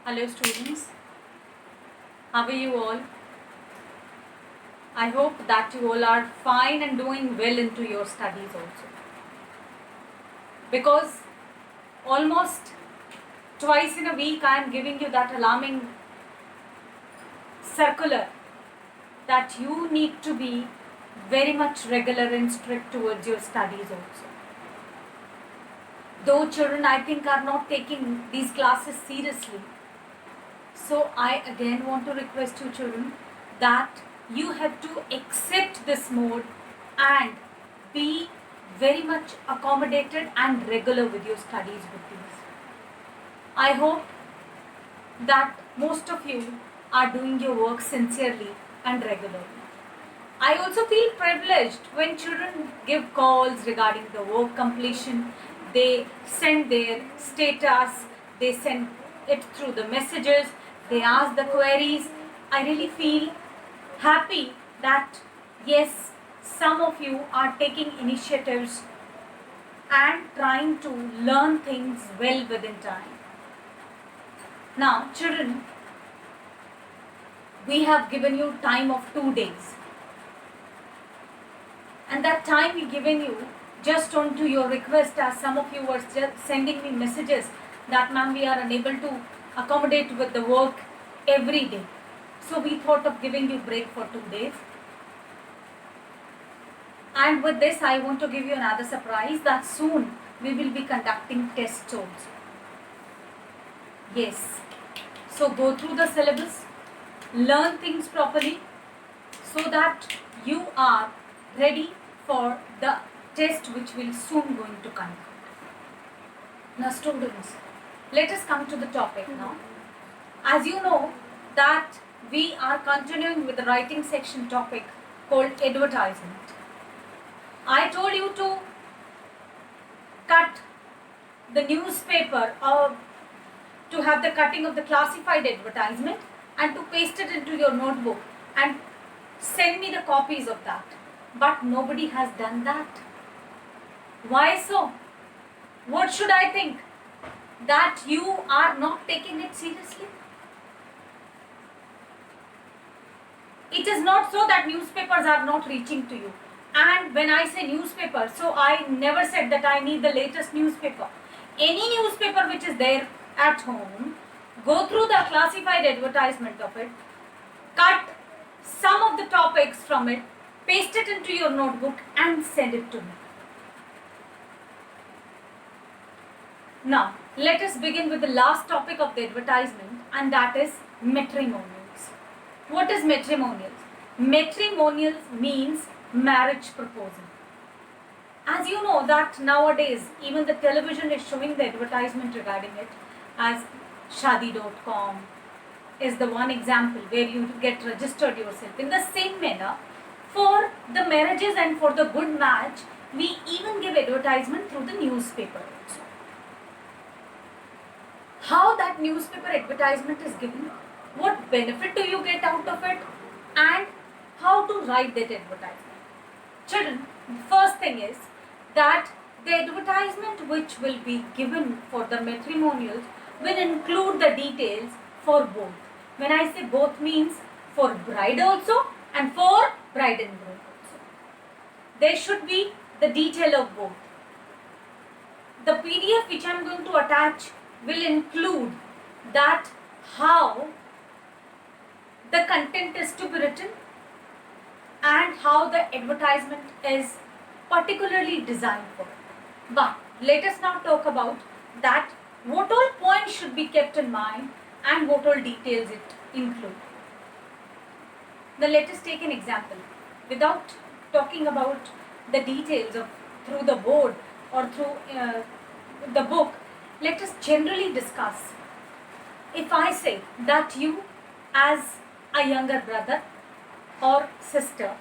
Hello students, how are you all? I hope that you all are fine and doing well into your studies also. Because almost twice in a week I am giving you that alarming circular that you need to be very much regular and strict towards your studies also. Though children I think are not taking these classes seriously. So I again want to request you children that you have to accept this mode and be very much accommodated and regular with your studies with these. I hope that most of you are doing your work sincerely and regularly. I also feel privileged when children give calls regarding the work completion. They send their status, they send it through the messages, they ask the queries. I really feel happy that yes, some of you are taking initiatives and trying to learn things well within time. Now, children, we have given you time of 2 days. And that time we given you just on to your request, as some of you were just sending me messages that ma'am we are unable to accommodate with the work every day. So we thought of giving you break for 2 days. And with this I want to give you another surprise that soon we will be conducting tests also. Yes. So go through the syllabus, learn things properly so that you are ready for the test which will soon going to conduct. Now students, let us come to the topic now. As you know that we are continuing with the writing section topic called advertisement. I told you to cut the newspaper or to have the cutting of the classified advertisement and to paste it into your notebook and send me the copies of that. But nobody has done that. Why so? What should I think? That you are not taking it seriously? It is not so that newspapers are not reaching to you. And when I say newspaper, so I never said that I need the latest newspaper. Any newspaper which is there at home, go through the classified advertisement of it, cut some of the topics from it, paste it into your notebook and send it to me. Now, let us begin with the last topic of the advertisement, and that is matrimonials. What is matrimonials? Matrimonials means marriage proposal. As you know that nowadays even the television is showing the advertisement regarding it, as Shadi.com is the one example where you get registered yourself. In the same manner, for the marriages and for the good match, we even give advertisement through the newspaper also. How that newspaper advertisement is given, what benefit do you get out of it, and how to write that advertisement. Children, the first thing is that the advertisement which will be given for the matrimonials will include the details for both. When I say both means for bride also and for bride and groom also. There should be the detail of both. The PDF which I am going to attach will include that how the content is to be written and how the advertisement is particularly designed for. But let us now talk about that what all points should be kept in mind and what all details it include. Now let us take an example. Without talking about the details of through the board or through the book, let us generally discuss. If I say that you as a younger brother or sister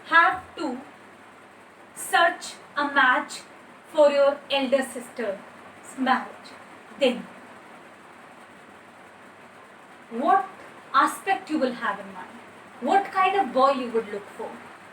have to search a match for your elder sister's marriage, then what aspect you will have in mind? What kind of boy you would look for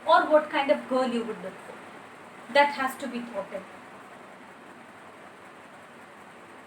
or what kind of girl you would look for? That has to be thought of.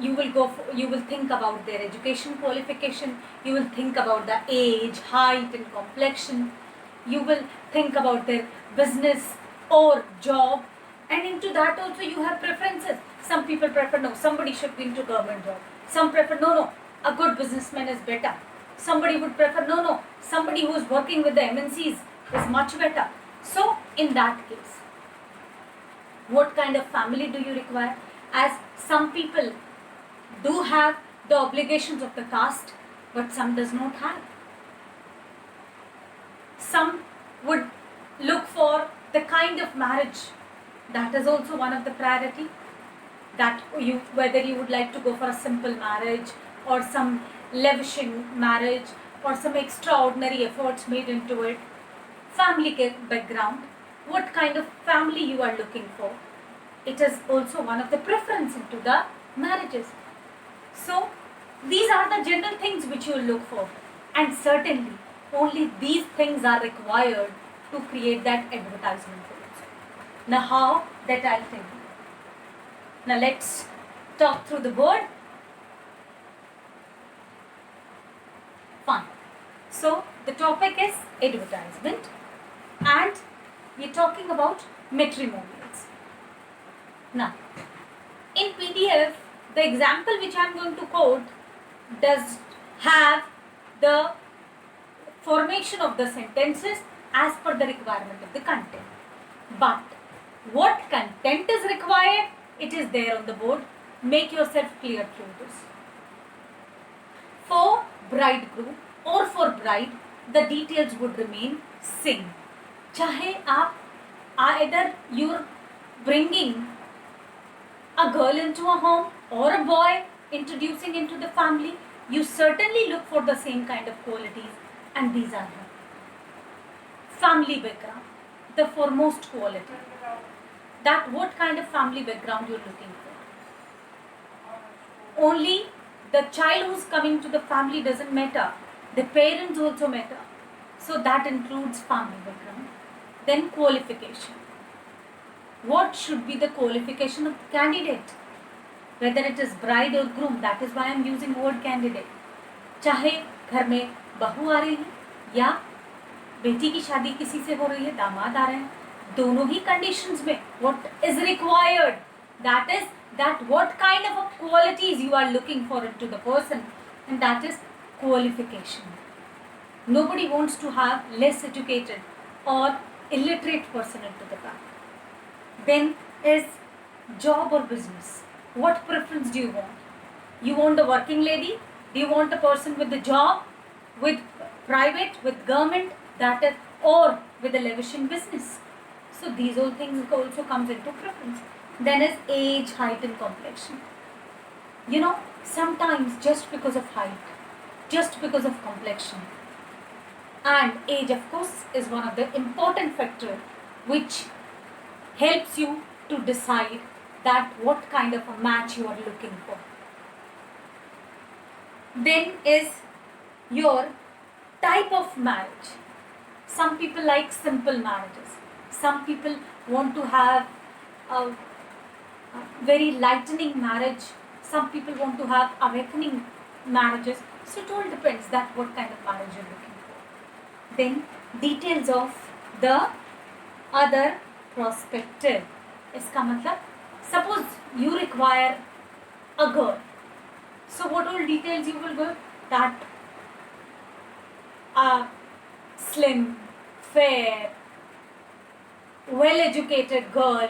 you will think about their education qualification, you will think about the age, height and complexion, you will think about their business or job, and into that also you have preferences. Some people prefer no, somebody should be into government job. Some prefer no, a good businessman is better. Somebody would prefer no, somebody who is working with the MNCs is much better. So in that case, what kind of family do you require? As some people do have the obligations of the caste, but some does not have. Some would look for the kind of marriage, that is also one of the priority, that you, whether you would like to go for a simple marriage or some lavishing marriage or some extraordinary efforts made into it. Family background, what kind of family you are looking for, it is also one of the preference into the marriages. So these are the general things which you will look for, and certainly only these things are required to create that advertisement for it. Now how, that I'll tell you. Now let's talk through the board. Fine. So the topic is advertisement, and we're talking about matrimonials. Now in PDF, the example which I am going to quote does have the formation of the sentences as per the requirement of the content. But what content is required, it is there on the board. Make yourself clear through this. For bridegroom or for bride, the details would remain same. Chahe aap, either you're bringing a girl into a home or a boy introducing into the family, you certainly look for the same kind of qualities, and these are them. Family background, the foremost quality. That what kind of family background you're looking for. Only the child who's coming to the family doesn't matter. The parents also matter. So that includes family background. Then qualification. What should be the qualification of the candidate? Whether it is bride or groom, that is why I am using word candidate. चाहे घर में बहू आ रही है या बेटी की शादी किसी से हो रही है, दामाद आ रहे हैं, दोनों ही conditions में what is required, that is that what kind of qualities you are looking for into the person, and that is qualification. Nobody wants to have less educated or illiterate person into the family. Then is job or business. What preference do you want? You want a working lady? Do you want a person with a job, with private, with government, that is, or with a lavishing business? So these all things also comes into preference. Then is age, height and complexion. You know, sometimes just because of height, just because of complexion, and age of course is one of the important factor which helps you to decide that what kind of a match you are looking for. Then is your type of marriage. Some people like simple marriages. Some people want to have a very lightening marriage. Some people want to have awakening marriages. So it all depends that what kind of marriage you're looking for. Then details of the other prospective. इसका मतलब suppose you require a girl. So what all details you will go? That a slim, fair, well-educated girl,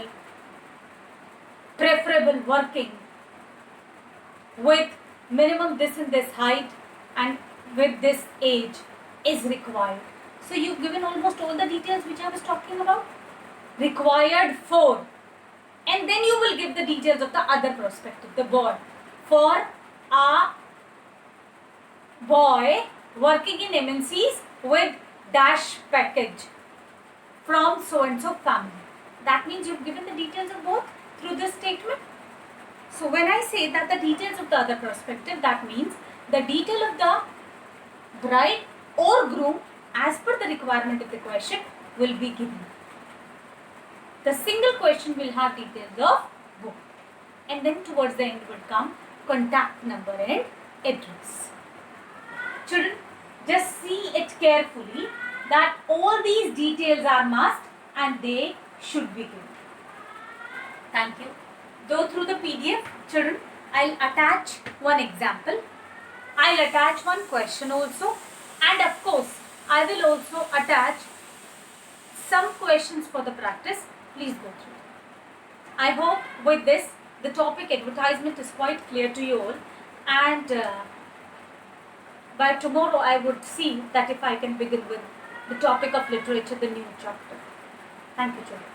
preferable working, with minimum this and this height and with this age is required. So you've given almost all the details which I was talking about. Required for, and then you will give the details of the other prospective, the boy. For a boy working in MNCs with dash package from so and so family. That means you've given the details of both through this statement. So when I say that the details of the other prospective, that means the detail of the bride or groom as per the requirement of the question will be given. The single question will have details of both. And then towards the end will come contact number and address. Children, just see it carefully that all these details are must and they should be given. Thank you. Go through the PDF. Children, I'll attach one example. I'll attach one question also, and of course I will also attach some questions for the practice. Please go through. I hope with this the topic advertisement is quite clear to you all, and by tomorrow I would see that if I can begin with the topic of literature, the new chapter. Thank you, children.